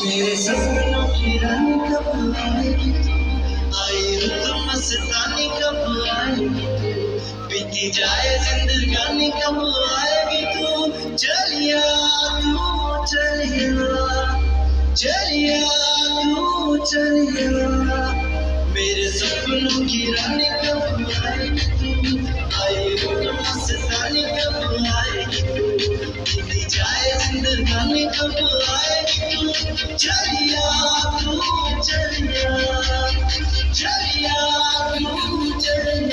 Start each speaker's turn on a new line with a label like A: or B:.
A: मेरे सपनों की रानी कब आएगी तू, आई रुत मस्तानी कब आएगी तू, बीती जाए जिंदगानी कब आएगी तू, चलिया तू चलिया तू चलिया। मेरे सपनों की रानी कब आएगी तू, आई रुत मस्तानी कब आएगी तू, बीती जाए जिंदगानी कब आएगी तू, चलिया तू चलिया तू चलिया।